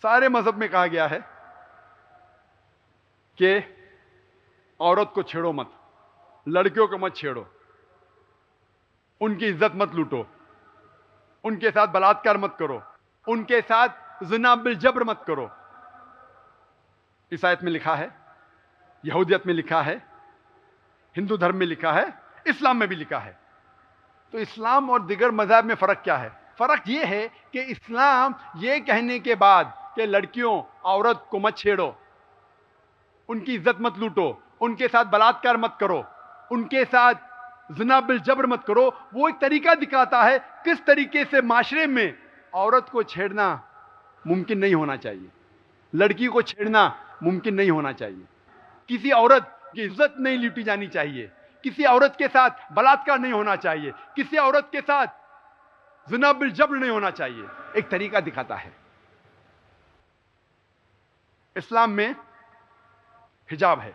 سارے مذہب میں کہا گیا ہے کہ عورت کو چھیڑو مت، لڑکیوں کو مت چھیڑو، ان کی عزت مت لوٹو، ان کے ساتھ بلاತ್ಕಾರ مت کرو، ان کے ساتھ زنا بالجبر مت کرو۔ عیسائیت میں لکھا ہے، یہودیت میں لکھا ہے، ہندو دھرم میں لکھا ہے، اسلام میں بھی لکھا ہے۔ تو اسلام اور دیگر مذاہب میں فرق کیا ہے؟ فرق یہ ہے کہ اسلام یہ کہنے کے بعد کہ لڑکیوں، عورت کو مت چھیڑو، ان کی عزت مت لوٹو، ان کے ساتھ بلاತ್ಕಾರ مت کرو، ان کے ساتھ زنا بالجبر مت کرو، وہ ایک طریقہ دکھاتا ہے کس طریقے سے معاشرے میں عورت کو چھیڑنا ممکن نہیں ہونا چاہیے، لڑکی کو چھیڑنا ممکن نہیں ہونا چاہیے، کسی عورت کی عزت نہیں لوٹی جانی چاہیے، کسی عورت کے ساتھ بلاತ್ಕಾರ نہیں ہونا چاہیے، کسی عورت کے ساتھ زنا بالجبر نہیں ہونا چاہیے، ایک طریقہ دکھاتا ہے۔ اسلام میں حجاب ہے۔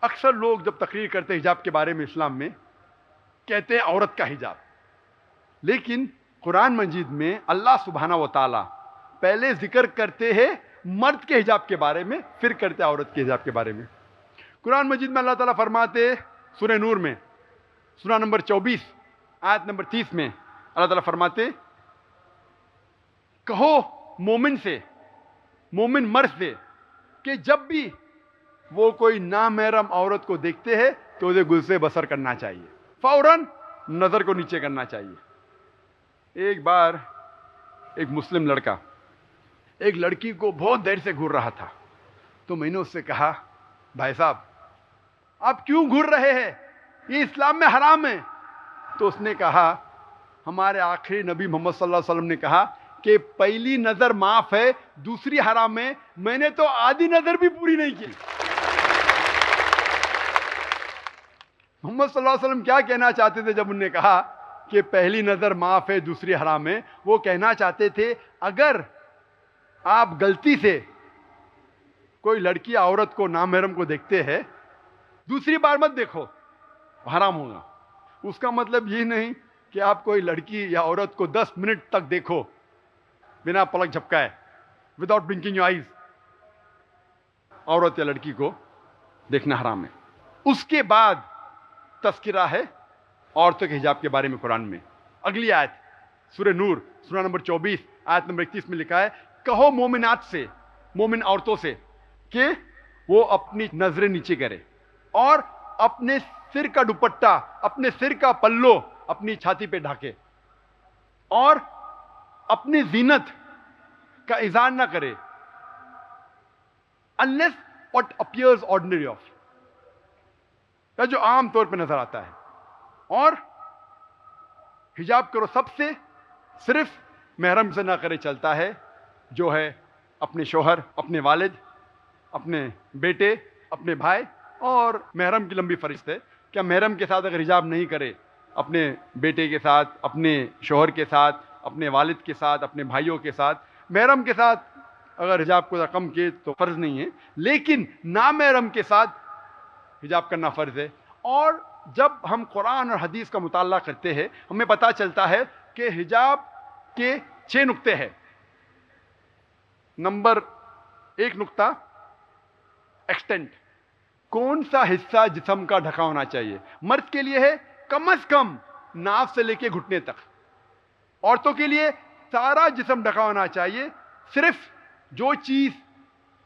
اکثر لوگ جب تقریر کرتے ہیں حجاب کے بارے میں اسلام میں، کہتے ہیں عورت کا حجاب، لیکن قرآن مجید میں اللہ سبحانہ و تعالیٰ پہلے ذکر کرتے ہیں مرد کے حجاب کے بارے میں، پھر کرتے ہیں عورت کے حجاب کے بارے میں۔ قرآن مجید میں اللہ تعالیٰ فرماتے ہیں سورہ نور میں، سورہ نمبر 24 آیت نمبر 30 میں اللہ تعالیٰ فرماتے کہو مومن سے، مومن مرد سے، کہ جب بھی وہ کوئی نامحرم عورت کو دیکھتے ہیں تو اسے غصے بسر کرنا چاہیے، فوراً نظر کو نیچے کرنا چاہیے۔ ایک بار ایک مسلم لڑکا ایک لڑکی کو بہت دیر سے گھور رہا تھا، تو میں نے اس سے کہا بھائی صاحب آپ کیوں گھور رہے ہیں، یہ اسلام میں حرام ہے۔ تو اس نے کہا ہمارے آخری نبی محمد صلی اللہ علیہ وسلم نے کہا کہ پہلی نظر معاف ہے، دوسری حرام ہے، میں نے تو آدھی نظر بھی پوری نہیں کی۔ محمد صلی اللہ علیہ وسلم کیا کہنا چاہتے تھے جب انہوں نے کہا کہ پہلی نظر معاف ہے دوسری حرام ہے؟ وہ کہنا چاہتے تھے اگر آپ غلطی سے کوئی لڑکی عورت کو نامحرم کو دیکھتے ہیں، دوسری بار مت دیکھو، حرام ہوگا۔ اس کا مطلب یہ نہیں کہ آپ کوئی لڑکی یا عورت کو 10 منٹ تک دیکھو بنا پلک جھپکائے، وداؤٹ بلنکنگ یور آئیز، عورت یا لڑکی کو دیکھنا حرام ہے۔ اس کے بعد تذکرہ ہے عورتوں کے حجاب کے بارے میں قرآن میں۔ اگلی آیت سورہ نور سورہ نمبر 24 آیت نمبر 31 میں لکھا ہے کہو مومنات سے، مومن عورتوں سے، کہ وہ اپنی نظریں نیچے کرے اور اپنے سر کا دوپٹہ، اپنے سر کا پلو اپنی چھاتی پہ ڈھاکے اور اپنی زینت کا اظہار نہ کرے unless what appears ordinary of، یا جو عام طور پہ نظر آتا ہے، اور حجاب کرو سب سے، صرف محرم سے نہ کرے چلتا ہے، جو ہے اپنے شوہر، اپنے والد، اپنے بیٹے، اپنے بھائی، اور محرم کی لمبی فہرست ہے۔ کیا محرم کے ساتھ اگر حجاب نہیں کرے، اپنے بیٹے کے ساتھ، اپنے شوہر کے ساتھ، اپنے والد کے ساتھ، اپنے بھائیوں کے ساتھ، محرم کے ساتھ اگر حجاب کو کم کیے تو فرض نہیں ہے، لیکن نامحرم کے ساتھ حجاب کرنا فرض ہے۔ اور جب ہم قرآن اور حدیث کا مطالعہ کرتے ہیں ہمیں پتہ چلتا ہے کہ حجاب کے 6 نقطے ہیں۔ نمبر 1 نقطہ ایکسٹینٹ، کون سا حصہ جسم کا ڈھکا ہونا چاہیے؟ مرد کے لیے ہے کم از کم ناف سے لے کے گھٹنے تک، عورتوں کے لیے سارا جسم ڈھکا ہونا چاہیے، صرف جو چیز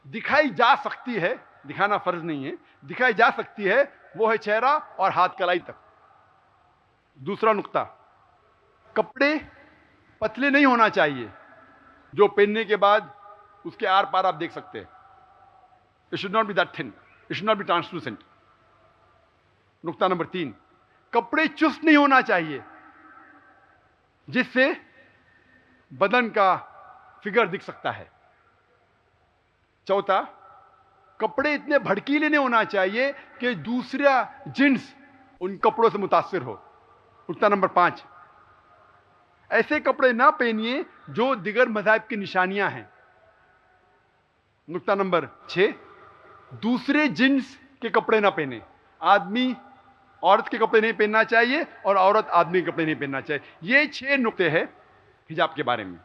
دکھائی جا سکتی ہے، دکھانا فرض نہیں ہے، دکھائی جا سکتی ہے وہ ہے چہرہ اور ہاتھ کلائی تک۔ دوسرا نقطہ، کپڑے پتلے نہیں ہونا چاہیے جو پہننے کے بعد اس کے آر پار آپ دیکھ سکتے ہیں۔ It should not be that thin. It should not be translucent. نقطہ نمبر 3، کپڑے چست نہیں ہونا چاہیے جس سے بدن کا فگر دکھ سکتا ہے۔ چوتھا، کپڑے اتنے بھڑکیلے نہیں ہونا چاہیے کہ دوسرا جنس ان کپڑوں سے متاثر ہو۔ نقطہ نمبر 5، ایسے کپڑے نہ پہنیے جو دیگر مذاہب کی نشانیاں ہیں۔ نقطہ نمبر 6، دوسرے جنس کے کپڑے نہ پہنے، آدمی عورت کے کپڑے نہیں پہننا چاہیے اور عورت آدمی کے کپڑے نہیں پہننا چاہیے۔ یہ 6 نقطے ہیں حجاب کے بارے میں۔